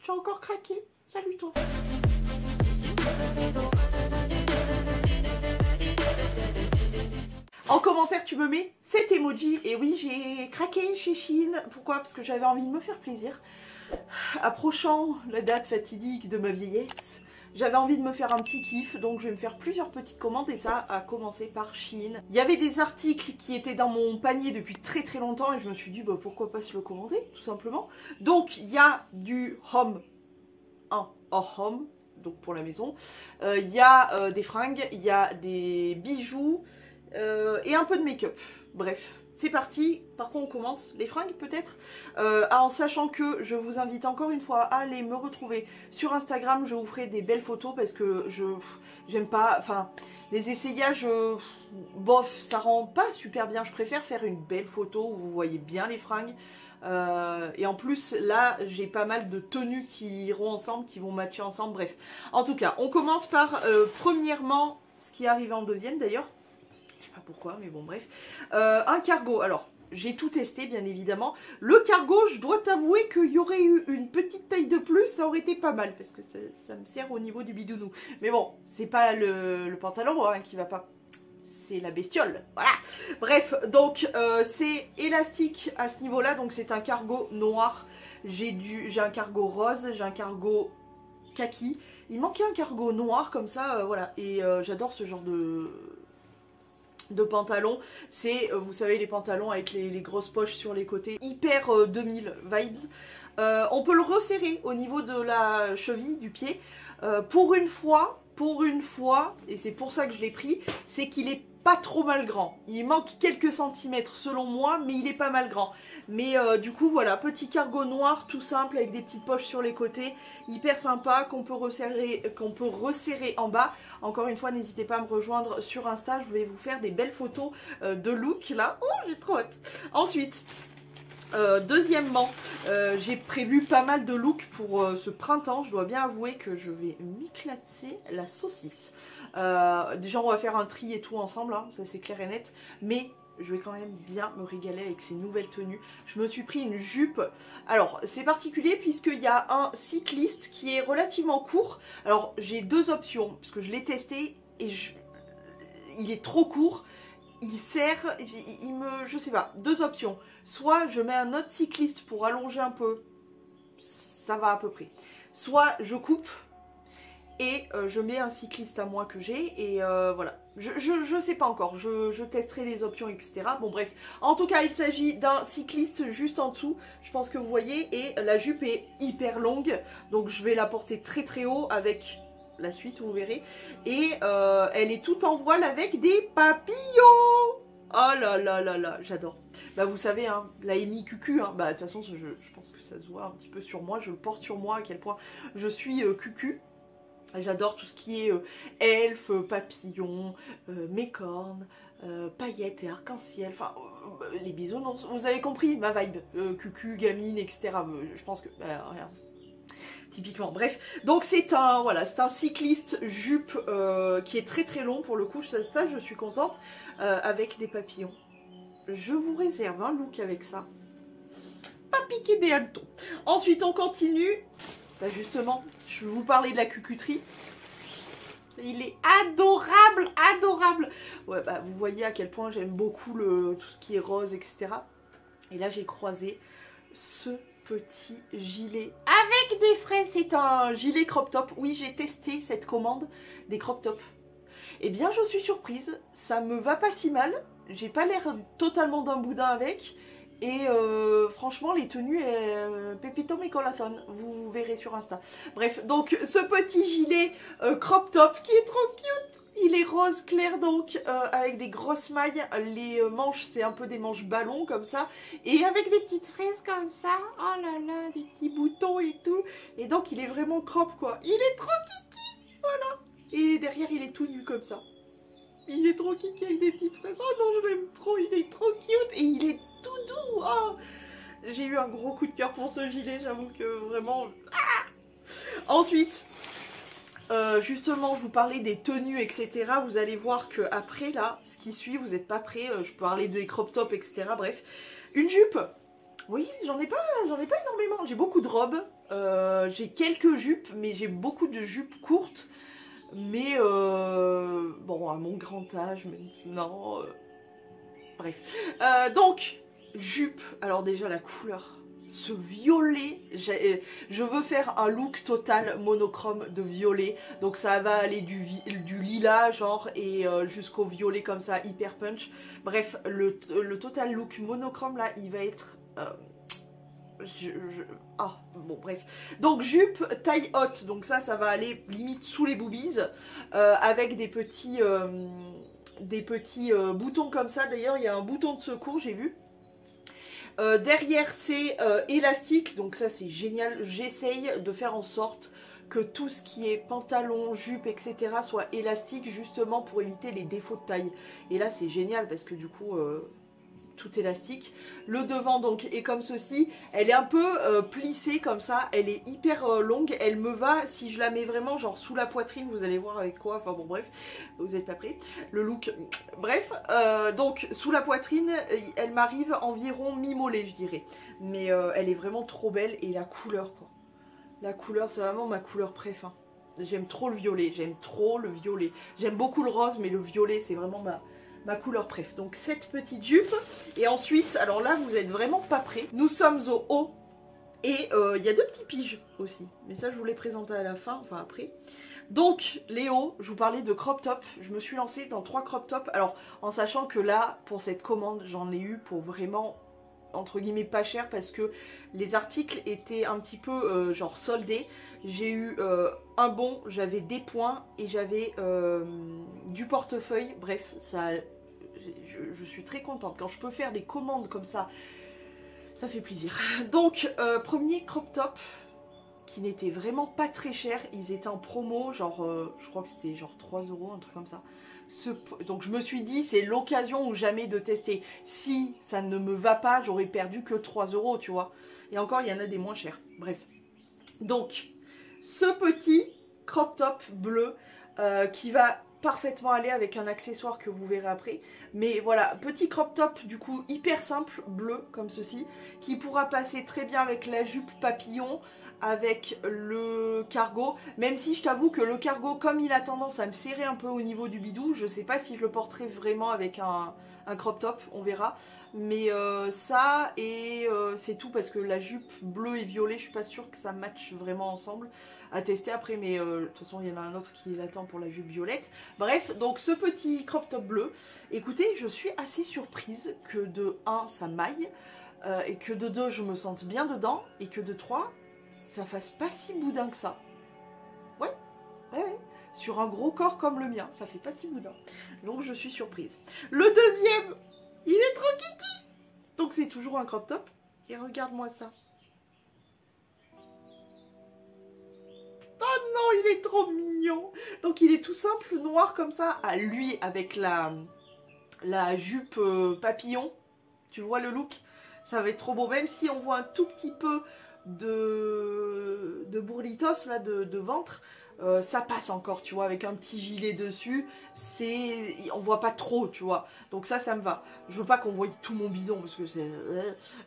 J'ai encore craqué. Salut toi. En commentaire, tu me mets cet emoji. Et oui, j'ai craqué chez Shein. Pourquoi? Parce que j'avais envie de me faire plaisir. Approchant la date fatidique de ma vieillesse, j'avais envie de me faire un petit kiff. Donc je vais me faire plusieurs petites commandes. Et ça a commencé par Shein. Il y avait des articles qui étaient dans mon panier depuis très très longtemps. Et je me suis dit, bah, pourquoi pas se le commander, tout simplement. Donc il y a du home, un hors home, donc pour la maison. Il y a des fringues, il y a des bijoux. Et un peu de make-up. Bref, c'est parti. Par contre, on commence les fringues peut-être. En sachant que je vous invite encore une fois à aller me retrouver sur Instagram. Je vous ferai des belles photos parce que j'aime pas... Enfin, les essayages, bof, ça rend pas super bien. Je préfère faire une belle photo où vous voyez bien les fringues. Et en plus, là, j'ai pas mal de tenues qui iront ensemble, qui vont matcher ensemble. Bref, en tout cas, on commence par, premièrement, ce qui est arrivé en deuxième d'ailleurs. Pas pourquoi, mais bon, bref. Un cargo. Alors, j'ai tout testé, bien évidemment. Le cargo, je dois t'avouer qu'il y aurait eu une petite taille de plus, ça aurait été pas mal, parce que ça me sert au niveau du bidounou. Mais bon, c'est pas le pantalon hein, qui va pas. C'est la bestiole, voilà. Bref, donc, c'est élastique à ce niveau-là, donc c'est un cargo noir. J'ai un cargo rose, j'ai un cargo kaki. Il manquait un cargo noir, comme ça, voilà. Et j'adore ce genre de pantalon, c'est, vous savez, les pantalons avec les grosses poches sur les côtés, hyper 2000 vibes. On peut le resserrer au niveau de la cheville, du pied. Pour une fois, et c'est pour ça que je l'ai pris, c'est qu'il est pas trop mal grand. Il manque quelques centimètres selon moi, mais il est pas mal grand. Mais du coup, voilà, petit cargo noir, tout simple, avec des petites poches sur les côtés, hyper sympa, qu'on peut resserrer en bas. Encore une fois, n'hésitez pas à me rejoindre sur Insta, je vais vous faire des belles photos de look, là. Oh, j'ai trop hâte. Ensuite... deuxièmement, j'ai prévu pas mal de looks pour ce printemps. Je dois bien avouer que je vais m'éclater la saucisse. Déjà, on va faire un tri et tout ensemble, hein, ça c'est clair et net. Mais je vais quand même bien me régaler avec ces nouvelles tenues. Je me suis pris une jupe. Alors, c'est particulier puisqu'il y a un cycliste qui est relativement court. Alors, j'ai deux options, parce que je l'ai testé et il est trop court. Il sert, je sais pas, deux options. Soit je mets un autre cycliste pour allonger un peu, ça va à peu près. Soit je coupe et je mets un cycliste à moi que j'ai et voilà. Je sais pas encore, je testerai les options, etc. Bon bref, en tout cas il s'agit d'un cycliste juste en dessous, je pense que vous voyez, et la jupe est hyper longue, donc je vais la porter très très haut avec... la suite vous verrez, et elle est toute en voile avec des papillons. Oh là là là là, j'adore. Bah vous savez hein, la Amy Cucu hein, bah de toute façon je pense que ça se voit un petit peu sur moi, je le porte sur moi à quel point je suis Cucu. J'adore tout ce qui est elfe, papillons, mécorne, paillettes et arc-en-ciel, enfin les bisounours, vous avez compris ma vibe, Cucu, gamine, etc. Je pense que, rien. Typiquement, bref, donc c'est un, voilà, c'est un cycliste jupe qui est très très long pour le coup, ça je suis contente, avec des papillons. Je vous réserve un look avec ça, pas piquer des hannetons. Ensuite on continue, bah justement, je vais vous parler de la cucuterie. Il est adorable, adorable. Ouais, bah vous voyez à quel point j'aime beaucoup tout ce qui est rose, etc. Et là j'ai croisé ce petit gilet avec des fraises. C'est un gilet crop top. Oui, j'ai testé cette commande des crop top. Eh bien, je suis surprise. Ça me va pas si mal. J'ai pas l'air totalement d'un boudin avec. Et franchement, les tenues, pépito mes colathon. Vous verrez sur Insta. Bref, donc ce petit gilet crop top qui est trop cute. Il est rose clair donc, avec des grosses mailles, les manches c'est un peu des manches ballons comme ça, et avec des petites fraises comme ça, oh là là, des petits boutons et tout, et donc il est vraiment crop quoi, il est trop kiki, voilà, et derrière il est tout nu comme ça, il est trop kiki avec des petites fraises, oh non je l'aime trop, il est trop cute, et il est tout doux, oh. J'ai eu un gros coup de cœur pour ce gilet, j'avoue que vraiment, ah. Ensuite... justement je vous parlais des tenues etc, vous allez voir que après là ce qui suit, vous n'êtes pas prêts, je parlais des crop tops etc, bref, une jupe Oui, j'en ai pas énormément. J'ai beaucoup de robes, j'ai quelques jupes, mais j'ai beaucoup de jupes courtes. Mais bon, à mon grand âge maintenant, bref. Donc, jupe, alors déjà la couleur, ce violet, je veux faire un look total monochrome de violet. Donc ça va aller du lilas genre et jusqu'au violet comme ça, hyper punch. Bref, le total look monochrome là, il va être... Ah, bon, bref. Donc, jupe taille haute. Donc ça va aller limite sous les boobies. Avec des petits boutons comme ça. D'ailleurs, il y a un bouton de secours, j'ai vu. Derrière, c'est élastique. Donc ça, c'est génial. J'essaye de faire en sorte que tout ce qui est pantalon, jupe, etc. soit élastique, justement pour éviter les défauts de taille. Et là, c'est génial parce que du coup... tout élastique. Le devant donc est comme ceci. Elle est un peu plissée comme ça. Elle est hyper longue. Elle me va si je la mets vraiment genre sous la poitrine. Vous allez voir avec quoi. Enfin bon bref, vous n'êtes pas prêts. Le look. Bref, donc sous la poitrine, elle m'arrive environ mi-mollet je dirais. Mais elle est vraiment trop belle et la couleur quoi. La couleur c'est vraiment ma couleur préf. Hein. J'aime trop le violet. J'aime trop le violet. J'aime beaucoup le rose mais le violet c'est vraiment ma couleur préf. Donc cette petite jupe. Et ensuite, alors là, vous êtes vraiment pas prêts. Nous sommes au haut. Et il y a deux petits piges aussi. Mais ça, je vous les présenter à la fin, enfin après. Donc, les hauts, je vous parlais de crop top. Je me suis lancée dans 3 crop tops. Alors, en sachant que là, pour cette commande, j'en ai eu pour vraiment, entre guillemets, pas cher. Parce que les articles étaient un petit peu, genre, soldés. J'ai eu un bon, j'avais des points et j'avais du portefeuille. Bref, ça... Je suis très contente. Quand je peux faire des commandes comme ça, ça fait plaisir. Donc, premier crop top qui n'était vraiment pas très cher. Ils étaient en promo, genre, je crois que c'était genre 3 €, un truc comme ça. Donc je me suis dit, c'est l'occasion ou jamais de tester. Si ça ne me va pas, j'aurais perdu que 3 €, tu vois. Et encore, il y en a des moins chers. Bref. Donc, ce petit crop top bleu qui va parfaitement aller avec un accessoire que vous verrez après. Mais voilà, petit crop top du coup hyper simple, bleu comme ceci, qui pourra passer très bien avec la jupe papillon, avec le cargo. Même si je t'avoue que le cargo, comme il a tendance à me serrer un peu au niveau du bidou, je sais pas si je le porterai vraiment avec un crop top, on verra. Mais ça et c'est tout parce que la jupe bleue et violet, je suis pas sûre que ça matche vraiment ensemble. À tester après, mais de toute façon il y en a un autre qui l'attend pour la jupe violette. Bref, donc ce petit crop top bleu, écoutez, je suis assez surprise que de 1 ça maille, et que de 2 je me sente bien dedans, et que de 3 ça fasse pas si boudin que ça. Ouais. Sur un gros corps comme le mien, ça fait pas si boudin. Donc je suis surprise. Le deuxième, il est trop kiki. Donc c'est toujours un crop top. Et regarde-moi ça. Oh non, il est trop mignon. Donc il est tout simple, noir comme ça, à lui avec la jupe papillon. Tu vois le look? Ça va être trop beau, même si on voit un tout petit peu de bourlitos, là, de ventre. Ça passe encore, tu vois, avec un petit gilet dessus. On voit pas trop, tu vois. Donc ça me va. Je veux pas qu'on voie tout mon bidon, parce que c'est...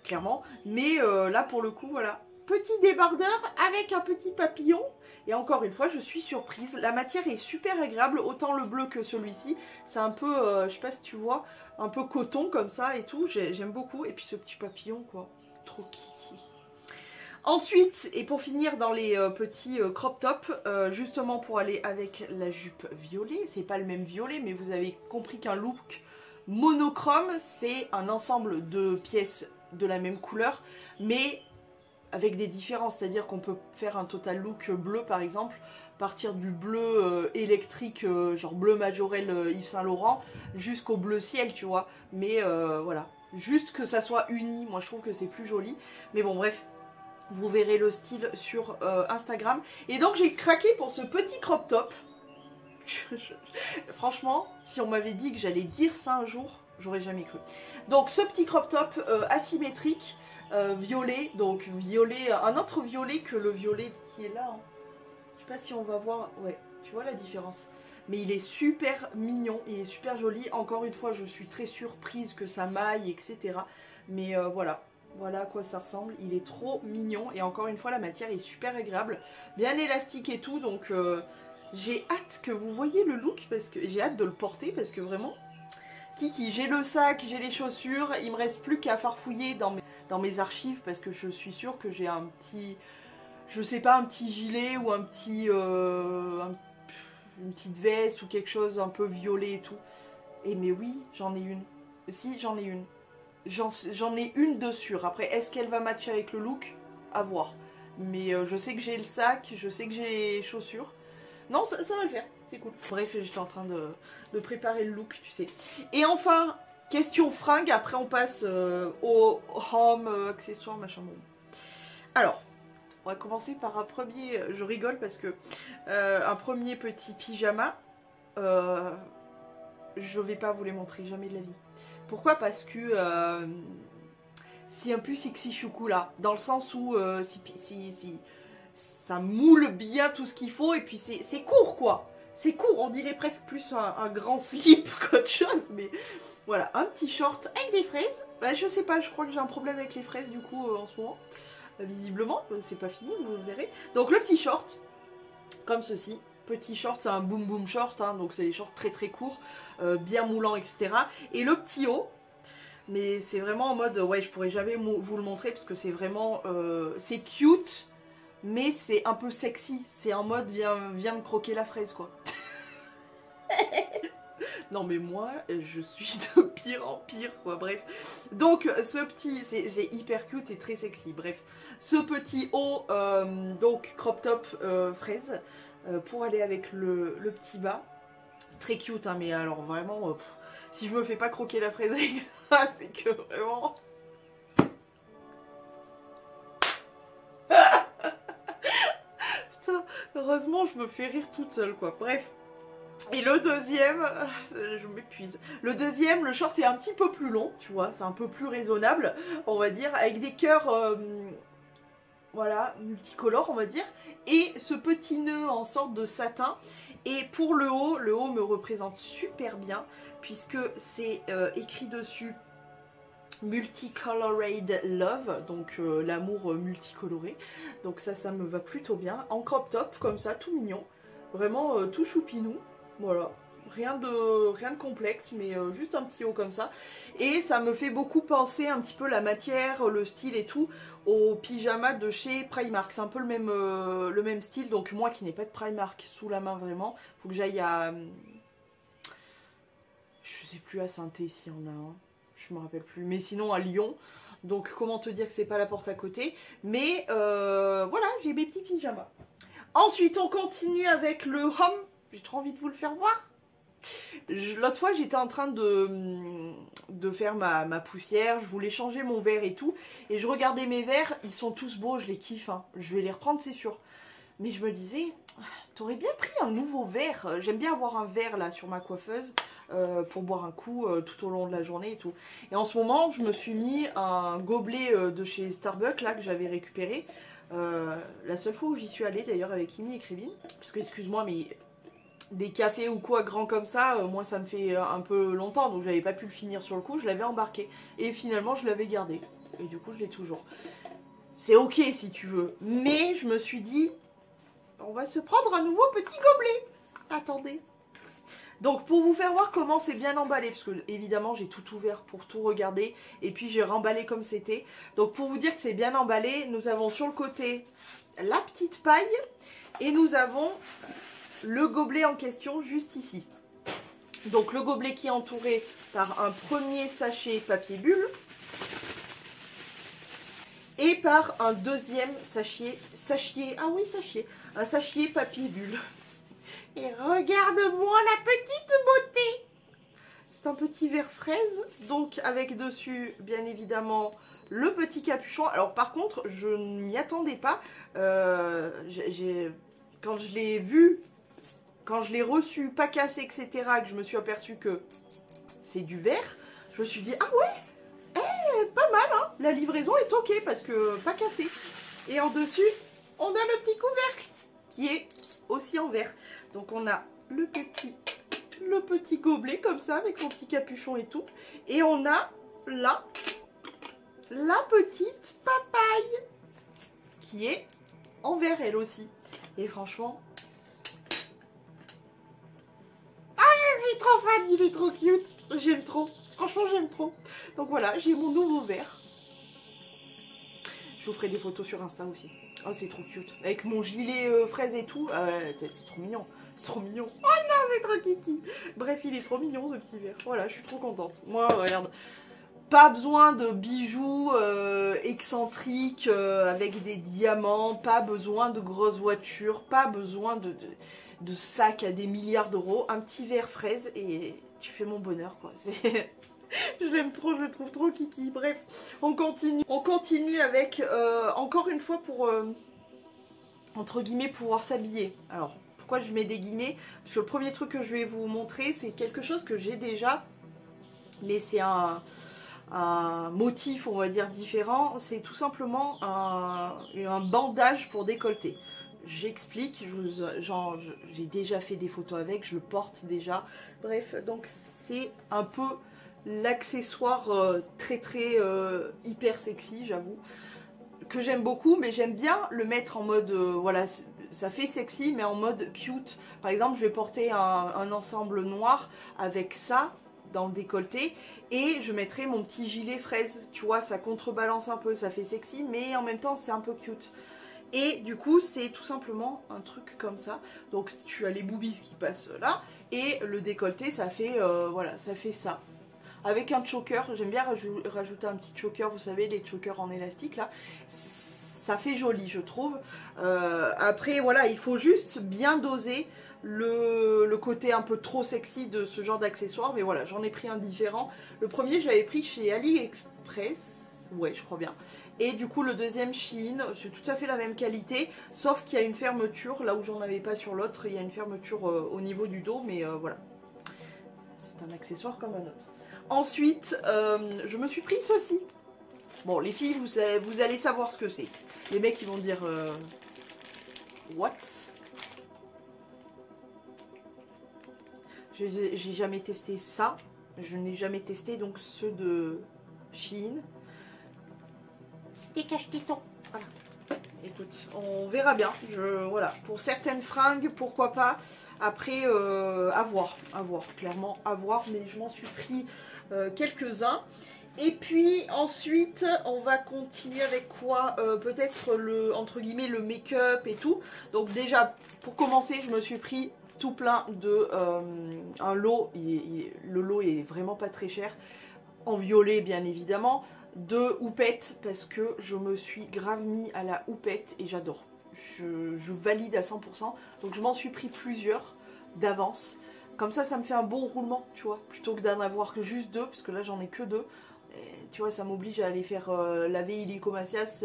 clairement. Mais là, pour le coup, voilà. Petit débardeur avec un petit papillon. Et encore une fois, je suis surprise. La matière est super agréable, autant le bleu que celui-ci. C'est un peu, je sais pas si tu vois, un peu coton comme ça et tout. J'aime beaucoup. Et puis ce petit papillon, quoi. Trop kiki. Ensuite, et pour finir dans les petits crop top, justement pour aller avec la jupe violet. C'est pas le même violet, mais vous avez compris qu'un look monochrome, c'est un ensemble de pièces de la même couleur, mais avec des différences, c'est-à-dire qu'on peut faire un total look bleu par exemple, partir du bleu électrique, genre bleu Majorel Yves Saint Laurent, jusqu'au bleu ciel, tu vois. Mais voilà, juste que ça soit uni, moi je trouve que c'est plus joli. Mais bon bref, vous verrez le style sur Instagram. Et donc j'ai craqué pour ce petit crop top. Franchement, si on m'avait dit que j'allais dire ça un jour, j'aurais jamais cru. Donc ce petit crop top asymétrique, violet, donc violet, un autre violet que le violet qui est là. Hein. Je sais pas si on va voir, ouais, tu vois la différence. Mais il est super mignon, il est super joli. Encore une fois, je suis très surprise que ça maille, etc. Mais voilà, Voilà à quoi ça ressemble. Il est trop mignon. Et encore une fois, la matière est super agréable. Bien élastique et tout. Donc j'ai hâte que vous voyez le look. Parce que j'ai hâte de le porter. Parce que vraiment... Kiki, j'ai le sac, j'ai les chaussures. Il me reste plus qu'à farfouiller dans mes archives. Parce que je suis sûre que j'ai un petit... Je sais pas, un petit gilet ou un petit... une petite veste ou quelque chose un peu violet et tout. Et mais oui, j'en ai une. Si, j'en ai une. J'en ai une de sûre. Après, est-ce qu'elle va matcher avec le look? À voir. Mais je sais que j'ai le sac, je sais que j'ai les chaussures. Non, ça va le faire, c'est cool. Bref, j'étais en train de préparer le look, tu sais. Et enfin, question fringues. Après, on passe au home, accessoires, machin. Bon. Alors, on va commencer par un premier... Je rigole parce que un premier petit pyjama, je vais pas vous les montrer, jamais de la vie. Pourquoi? Parce que c'est un peu sexy choucou là, dans le sens où ça moule bien tout ce qu'il faut et puis c'est court quoi. C'est court, on dirait presque plus un grand slip qu'autre chose, mais voilà, un petit short avec des fraises. Bah, je sais pas, je crois que j'ai un problème avec les fraises du coup en ce moment. Visiblement, c'est pas fini, vous verrez. Donc le petit short, comme ceci. Petit short, c'est un boom boom short, hein, donc c'est des shorts très très courts, bien moulants, etc. Et le petit haut, mais c'est vraiment en mode, ouais, je pourrais jamais vous le montrer parce que c'est vraiment, c'est cute, mais c'est un peu sexy. C'est en mode, viens me croquer la fraise, quoi. Non mais moi, je suis de pire en pire, quoi, bref. Donc, ce petit, c'est hyper cute et très sexy, bref. Ce petit haut, donc crop top fraise, pour aller avec le petit bas. Très cute, hein, mais alors vraiment, si je me fais pas croquer la fraise avec ça, c'est que vraiment... Putain, heureusement, je me fais rire toute seule, quoi, bref. Et le deuxième, je m'épuise. Le deuxième, le short est un petit peu plus long, tu vois, c'est un peu plus raisonnable, on va dire, avec des cœurs, voilà, multicolores, on va dire, et ce petit nœud en sorte de satin. Et pour le haut me représente super bien, puisque c'est écrit dessus Multicolored Love, donc l'amour multicoloré. Donc ça me va plutôt bien. En crop top, comme ça, tout mignon. Vraiment tout choupinou. Voilà, rien de complexe, mais juste un petit haut comme ça. Et ça me fait beaucoup penser un petit peu la matière, le style et tout, au pyjama de chez Primark. C'est un peu le même style, donc moi qui n'ai pas de Primark sous la main vraiment, faut que j'aille à... Je sais plus, à Saint-Étienne s'il y en a un, je me rappelle plus, mais sinon à Lyon. Donc comment te dire que c'est pas la porte à côté. Mais voilà, j'ai mes petits pyjamas. Ensuite on continue avec le home. J'ai trop envie de vous le faire voir. L'autre fois, j'étais en train de faire ma poussière. Je voulais changer mon verre et tout. Et je regardais mes verres. Ils sont tous beaux, je les kiffe. Hein. Je vais les reprendre, c'est sûr. Mais je me disais, t'aurais bien pris un nouveau verre. J'aime bien avoir un verre là sur ma coiffeuse pour boire un coup tout au long de la journée et tout. Et en ce moment, je me suis mis un gobelet de chez Starbucks là que j'avais récupéré. La seule fois où j'y suis allée d'ailleurs avec Imi et Krivine. Parce que, excuse-moi, mais... des cafés ou quoi grands comme ça, moi ça me fait un peu longtemps, donc j'avais pas pu le finir sur le coup, je l'avais embarqué. Et finalement je l'avais gardé, et du coup je l'ai toujours. C'est ok si tu veux, mais je me suis dit, on va se prendre un nouveau petit gobelet. Attendez. Donc pour vous faire voir comment c'est bien emballé, parce que évidemment j'ai tout ouvert pour tout regarder, et puis j'ai remballé comme c'était. Donc pour vous dire que c'est bien emballé, nous avons sur le côté la petite paille, et nous avons... le gobelet en question juste ici. Donc le gobelet qui est entouré par un premier sachet papier bulle et par un deuxième sachet, un sachet papier bulle. Et regarde-moi la petite beauté. C'est un petit verre fraise, donc avec dessus bien évidemment le petit capuchon. Alors par contre je ne m'y attendais pas, quand je l'ai vu, quand je l'ai reçu, pas cassé, etc., que je me suis aperçue que c'est du verre, je me suis dit, ah ouais, pas mal, hein, la livraison est ok, parce que pas cassé. Et en dessus, on a le petit couvercle, qui est aussi en verre. Donc on a le petit gobelet, comme ça, avec son petit capuchon et tout. Et on a là, la petite papaye qui est en vert elle aussi. Et franchement, je suis trop fan, il est trop cute. J'aime trop, franchement j'aime trop. Donc voilà, j'ai mon nouveau verre. Je vous ferai des photos sur Insta aussi. Oh c'est trop cute, avec mon gilet fraise et tout. C'est trop mignon, c'est trop mignon. Oh non, c'est trop kiki. Bref, il est trop mignon ce petit verre. Voilà, je suis trop contente. Moi, regarde. Pas besoin de bijoux excentriques avec des diamants, pas besoin de grosses voitures, pas besoin de sacs à des milliards d'euros. Un petit verre fraise et tu fais mon bonheur quoi. Je l'aime trop, je le trouve trop kiki. Bref, on continue. On continue avec, encore une fois pour, entre guillemets, pouvoir s'habiller. Alors, pourquoi je mets des guillemets? Parce que le premier truc que je vais vous montrer, c'est quelque chose que j'ai déjà, mais c'est un motif on va dire différent, c'est tout simplement un bandage pour décolleté. J'explique, j'ai déjà fait des photos avec, je le porte déjà. Bref, donc c'est un peu l'accessoire très hyper sexy, j'avoue, que j'aime beaucoup, mais j'aime bien le mettre en mode, voilà, ça fait sexy, mais en mode cute. Par exemple, je vais porter un ensemble noir avec ça, dans le décolleté, et je mettrai mon petit gilet fraise, tu vois, ça contrebalance un peu, ça fait sexy, mais en même temps, c'est un peu cute. Et du coup, c'est tout simplement un truc comme ça. Donc, tu as les boobies qui passent là, et le décolleté, ça fait, voilà, ça fait ça. Avec un choker, j'aime bien rajouter un petit choker, vous savez, les chokers en élastique là. Ça fait joli, je trouve. Après, voilà, il faut juste bien doser le côté un peu trop sexy de ce genre d'accessoire. Mais voilà, j'en ai pris un différent. Le premier, je l'avais pris chez AliExpress. Ouais, je crois bien. Et du coup, le deuxième, Shein, c'est tout à fait la même qualité. Sauf qu'il y a une fermeture, là où j'en avais pas sur l'autre. Il y a une fermeture au niveau du dos, mais voilà. C'est un accessoire comme un autre. Ensuite, je me suis pris ceci. Bon, les filles, vous allez savoir ce que c'est. Les mecs, ils vont dire... what? J'ai jamais testé ça. Je n'ai jamais testé donc ceux de Shein. C'était cache-téton. Voilà. Écoute, on verra bien. Voilà. Pour certaines fringues, pourquoi pas. Après, à voir, clairement, à voir. Mais je m'en suis pris quelques-uns. Et puis ensuite, on va continuer avec quoi? Peut-être le, entre guillemets, le make-up et tout. Donc déjà, pour commencer, je me suis pris tout plein de un lot. Le lot est vraiment pas très cher. En violet, bien évidemment. De houppette, parce que je me suis grave mis à la houppette et j'adore. Je valide à 100%. Donc je m'en suis pris plusieurs d'avance. Comme ça me fait un bon roulement, tu vois. Plutôt que d'en avoir que juste deux, parce que là j'en ai que deux. Et, tu vois, ça m'oblige à aller faire laver illico macias,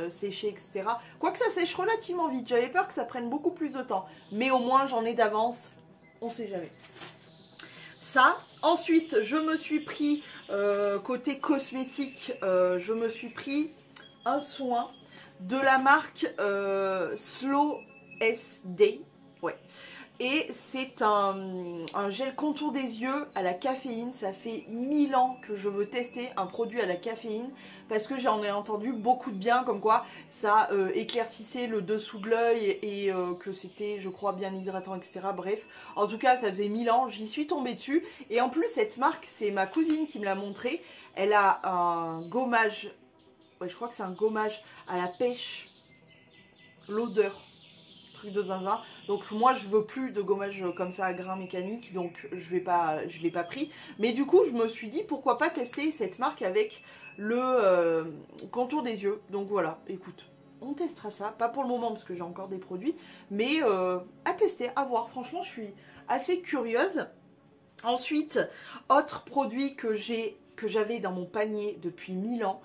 sécher, etc. Quoique ça sèche relativement vite. J'avais peur que ça prenne beaucoup plus de temps. Mais au moins j'en ai d'avance. On sait jamais. Ça. Ensuite, je me suis pris, côté cosmétique, je me suis pris un soin de la marque Slow SD. Ouais. Et c'est un gel contour des yeux à la caféine. Ça fait 1000 ans que je veux tester un produit à la caféine parce que j'en ai entendu beaucoup de bien, comme quoi ça éclaircissait le dessous de l'œil et que c'était, je crois, bien hydratant, etc. Bref, en tout cas, ça faisait 1000 ans, j'y suis tombée dessus. Et en plus, cette marque, c'est ma cousine qui me l'a montré. Elle a un gommage, ouais, je crois que c'est un gommage à la pêche, l'odeur. De zinzin. Donc moi je veux plus de gommage comme ça à grains mécaniques, donc je l'ai pas pris. Mais du coup je me suis dit pourquoi pas tester cette marque avec le contour des yeux. Donc voilà, écoute, on testera ça, pas pour le moment parce que j'ai encore des produits, mais à tester, à voir. Franchement je suis assez curieuse. Ensuite, autre produit que j'avais dans mon panier depuis 1000 ans,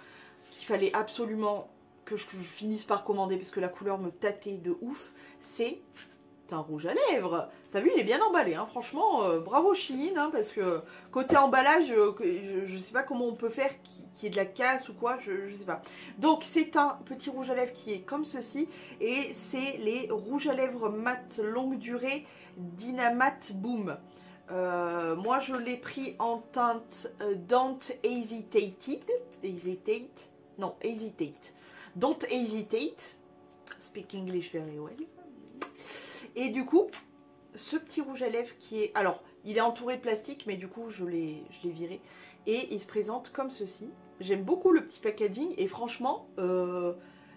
qu'il fallait absolument que je finisse par commander parce que la couleur me tâtait de ouf, c'est un rouge à lèvres. T'as vu, il est bien emballé, hein. Franchement, bravo Shein, hein, parce que côté emballage, je sais pas comment on peut faire qu'il y ait de la casse ou quoi, je sais pas. Donc c'est un petit rouge à lèvres qui est comme ceci, et c'est les rouges à lèvres mat longue durée Dynamat Boom. Moi je l'ai pris en teinte Don't Hesitate, Non, hesitate. Don't hesitate. Speak English very well. Et du coup, ce petit rouge à lèvres qui est... Alors, il est entouré de plastique, mais du coup, je l'ai viré. Et il se présente comme ceci. J'aime beaucoup le petit packaging. Et franchement,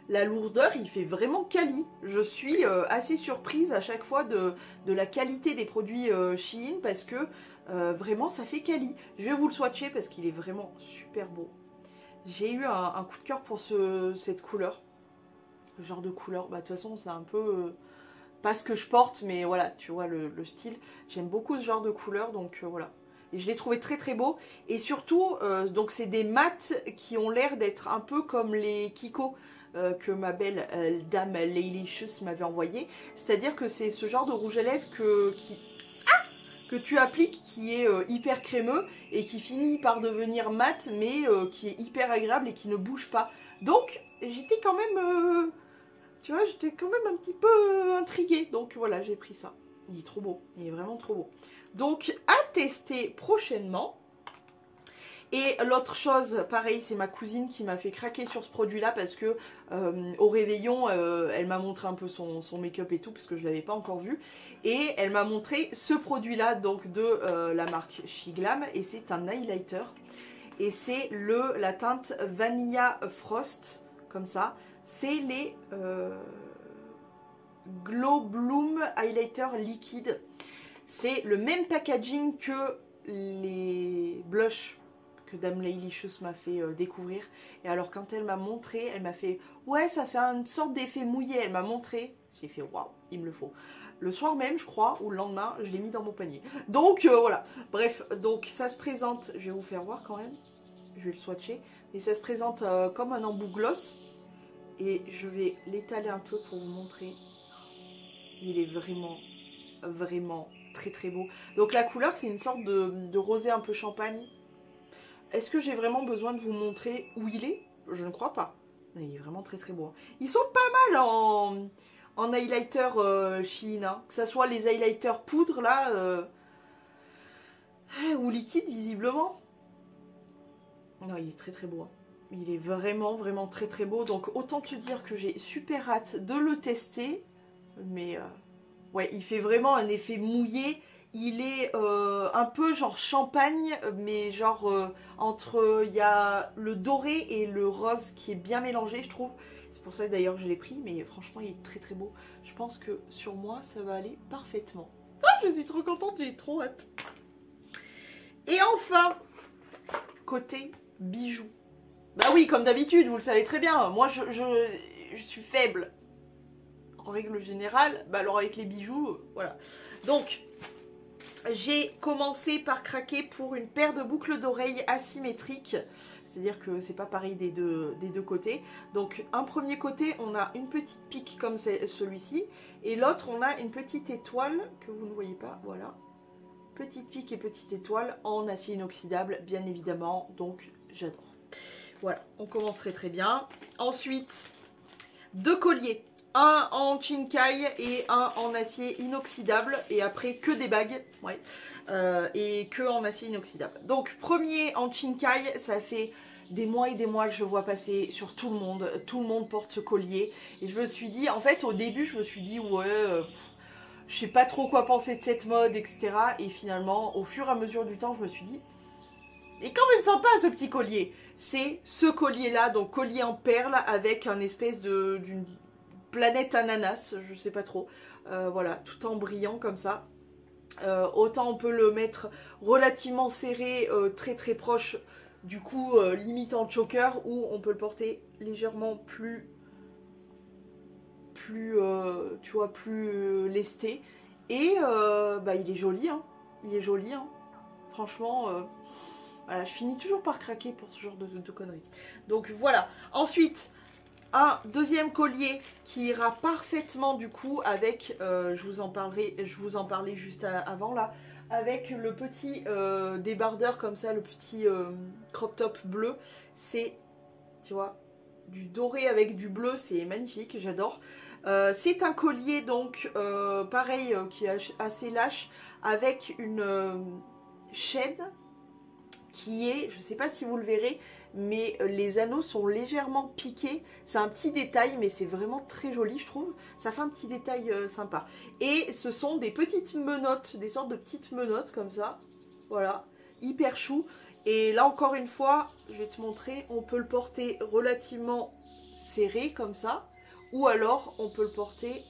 la lourdeur, il fait vraiment quali. Je suis assez surprise à chaque fois de la qualité des produits Shein. Parce que vraiment, ça fait quali. Je vais vous le swatcher parce qu'il est vraiment super beau. J'ai eu un coup de cœur pour cette couleur. Le genre de couleur. Bah, de toute façon, c'est un peu... pas ce que je porte, mais voilà, tu vois le style. J'aime beaucoup ce genre de couleur, donc voilà. Et je l'ai trouvé très très beau. Et surtout, donc c'est des mats qui ont l'air d'être un peu comme les Kiko que ma belle dame Laylicious m'avait envoyé. C'est-à-dire que c'est ce genre de rouge à lèvres que tu appliques, qui est hyper crémeux et qui finit par devenir mat, mais qui est hyper agréable et qui ne bouge pas. Donc, j'étais quand même... tu vois, j'étais quand même un petit peu intriguée. Donc voilà, j'ai pris ça. Il est trop beau. Il est vraiment trop beau. Donc, à tester prochainement. Et l'autre chose, pareil, c'est ma cousine qui m'a fait craquer sur ce produit-là parce que au réveillon, elle m'a montré un peu son make-up et tout parce que je ne l'avais pas encore vu. Et elle m'a montré ce produit-là, donc de la marque Shiglam. Et c'est un highlighter. Et c'est la teinte Vanilla Frost, comme ça. C'est les Glow Bloom Highlighter Liquide. C'est le même packaging que les blushs que Dame Laylicious m'a fait découvrir. Et alors quand elle m'a montré, elle m'a fait « Ouais, ça fait une sorte d'effet mouillé ». Elle m'a montré, j'ai fait « Waouh, il me le faut ». Le soir même, je crois, ou le lendemain, je l'ai mis dans mon panier. Donc voilà, bref, donc ça se présente, je vais vous faire voir quand même, je vais le swatcher. Et ça se présente comme un embout gloss. Et je vais l'étaler un peu pour vous montrer. Il est vraiment, vraiment très très beau. Donc la couleur, c'est une sorte de rosé un peu champagne. Est-ce que j'ai vraiment besoin de vous montrer où il est? Je ne crois pas. Il est vraiment très très beau. Ils sont pas mal en highlighter Shein. Hein. Que ce soit les highlighters poudre là, ou liquide visiblement. Non, il est très très beau. Hein. Il est vraiment, vraiment très très beau. Donc autant te dire que j'ai super hâte de le tester. Mais ouais, il fait vraiment un effet mouillé. Il est un peu genre champagne, mais genre entre... Il y a le doré et le rose qui est bien mélangé, je trouve. C'est pour ça d'ailleurs que je l'ai pris. Mais franchement, il est très très beau. Je pense que sur moi, ça va aller parfaitement. Ah, je suis trop contente, j'ai trop hâte. Et enfin, côté bijoux. Bah oui, comme d'habitude, vous le savez très bien, moi je suis faible. En règle générale, bah alors avec les bijoux, voilà. Donc, j'ai commencé par craquer pour une paire de boucles d'oreilles asymétriques. C'est-à-dire que c'est pas pareil des deux côtés. Donc, un premier côté, on a une petite pique comme celui-ci. Et l'autre, on a une petite étoile que vous ne voyez pas, voilà. Petite pique et petite étoile en acier inoxydable, bien évidemment. Donc, j'adore. Voilà, on commencerait très bien. Ensuite, deux colliers. Un en chinkai et un en acier inoxydable. Et après, que des bagues. Ouais. Et que en acier inoxydable. Donc, premier en chinkai, ça fait des mois et des mois que je vois passer sur tout le monde. Tout le monde porte ce collier. Et je me suis dit, en fait, au début, je me suis dit, ouais... je sais pas trop quoi penser de cette mode, etc. Et finalement, au fur et à mesure du temps, je me suis dit... Et quand même sympa ce petit collier. C'est ce collier-là, donc collier en perles avec un espèce d'une planète ananas, je sais pas trop. Voilà, tout en brillant comme ça. Autant on peut le mettre relativement serré, très très proche, du coup limite en choker, ou on peut le porter légèrement plus tu vois, plus lesté. Et bah, il est joli, hein. Il est joli, hein. Franchement... voilà, je finis toujours par craquer pour ce genre de conneries. Donc voilà. Ensuite, un deuxième collier qui ira parfaitement du coup avec, je vous en parlais juste avant là, avec le petit débardeur comme ça, le petit crop top bleu. C'est, tu vois, du doré avec du bleu, c'est magnifique, j'adore. C'est un collier donc pareil qui est assez lâche avec une chaîne qui est, je ne sais pas si vous le verrez, mais les anneaux sont légèrement piqués. C'est un petit détail, mais c'est vraiment très joli, je trouve. Ça fait un petit détail sympa. Et ce sont des petites menottes, des sortes de petites menottes comme ça. Voilà, hyper chou. Et là, encore une fois, je vais te montrer, on peut le porter relativement serré comme ça. Ou alors, on peut le porter,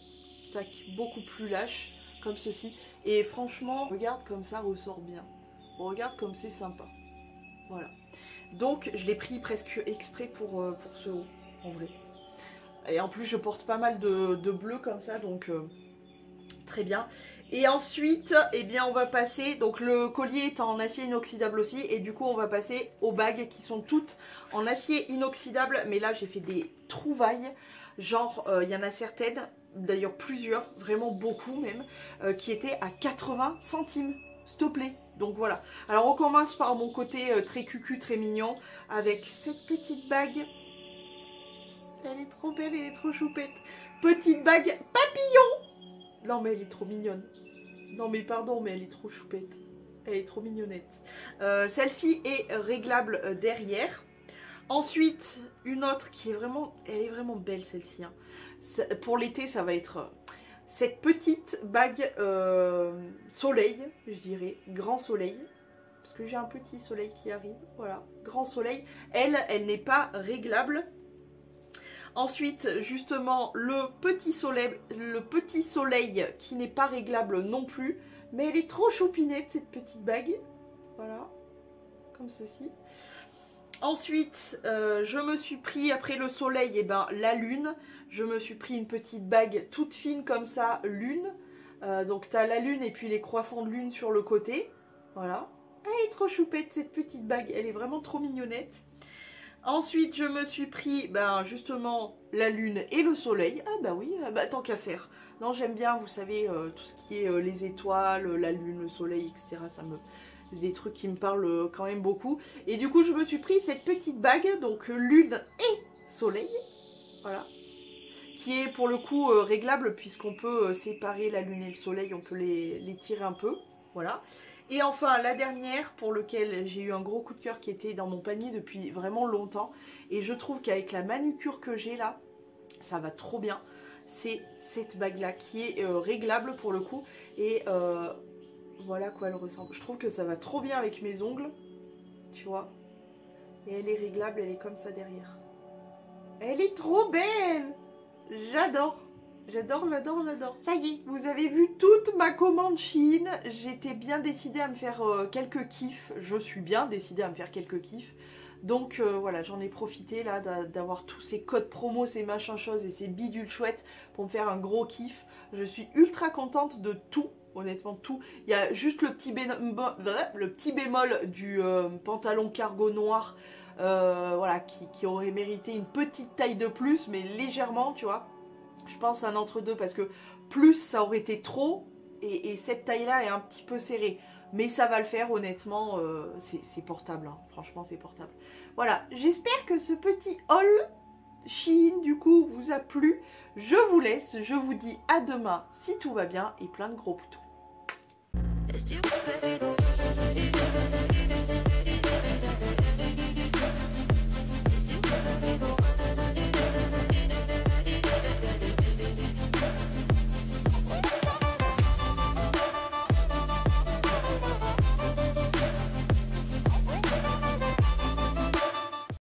tac, beaucoup plus lâche, comme ceci. Et franchement, regarde comme ça ressort bien. Regarde comme c'est sympa. Voilà. Donc, je l'ai pris presque exprès pour ce haut, en vrai. Et en plus, je porte pas mal de bleu comme ça, donc très bien. Et ensuite, eh bien, on va passer... Donc, le collier est en acier inoxydable aussi. Et du coup, on va passer aux bagues qui sont toutes en acier inoxydable. Mais là, j'ai fait des trouvailles. Genre, il y en a certaines, d'ailleurs plusieurs, vraiment beaucoup même, qui étaient à 80 centimes. S'il te plaît. Donc voilà. Alors on commence par mon côté très cucu, très mignon, avec cette petite bague. Elle est trop belle, elle est trop choupette. Petite bague papillon. Non mais elle est trop mignonne. Non mais pardon, mais elle est trop choupette. Elle est trop mignonnette. Celle-ci est réglable derrière. Ensuite, une autre qui est vraiment... Elle est vraiment belle celle-ci. Hein. Pour l'été, ça va être... Cette petite bague soleil, je dirais, grand soleil, parce que j'ai un petit soleil qui arrive, voilà, grand soleil. Elle n'est pas réglable. Ensuite, justement, le petit soleil qui n'est pas réglable non plus, mais elle est trop choupinette cette petite bague, voilà, comme ceci. Ensuite, je me suis pris, après le soleil, et ben, la lune. Je me suis pris une petite bague toute fine comme ça, lune. Donc tu as la lune et puis les croissants de lune sur le côté. Voilà. Elle est trop choupette cette petite bague, elle est vraiment trop mignonnette. Ensuite, je me suis pris, ben, justement, la lune et le soleil. Ah bah oui, bah, tant qu'à faire. Non, j'aime bien, vous savez, tout ce qui est les étoiles, la lune, le soleil, etc. Des trucs qui me parlent quand même beaucoup. Et du coup, je me suis pris cette petite bague, donc lune et soleil. Voilà. Qui est pour le coup réglable, puisqu'on peut séparer la lune et le soleil, on peut les tirer un peu. Voilà. Et enfin, la dernière, pour laquelle j'ai eu un gros coup de cœur, qui était dans mon panier depuis vraiment longtemps. Et je trouve qu'avec la manucure que j'ai là, ça va trop bien. C'est cette bague-là, qui est réglable pour le coup. Et voilà à quoi elle ressemble. Je trouve que ça va trop bien avec mes ongles. Tu vois. Et elle est réglable, elle est comme ça derrière. Elle est trop belle! J'adore! J'adore, j'adore, j'adore. Ça y est, vous avez vu toute ma commande Shein. J'étais bien décidée à me faire quelques kiffs. Je suis bien décidée à me faire quelques kiffs. Donc voilà, j'en ai profité là d'avoir tous ces codes promo, ces machins choses et ces bidules chouettes pour me faire un gros kiff. Je suis ultra contente de tout, honnêtement tout. Il y a juste le petit bémol du pantalon cargo noir, voilà, qui aurait mérité une petite taille de plus, mais légèrement, tu vois. Je pense un entre-deux parce que plus ça aurait été trop et cette taille-là est un petit peu serrée. Mais ça va le faire, honnêtement, c'est portable, hein. Franchement c'est portable. Voilà, j'espère que ce petit haul Shein du coup vous a plu. Je vous laisse, je vous dis à demain si tout va bien et plein de gros poutous.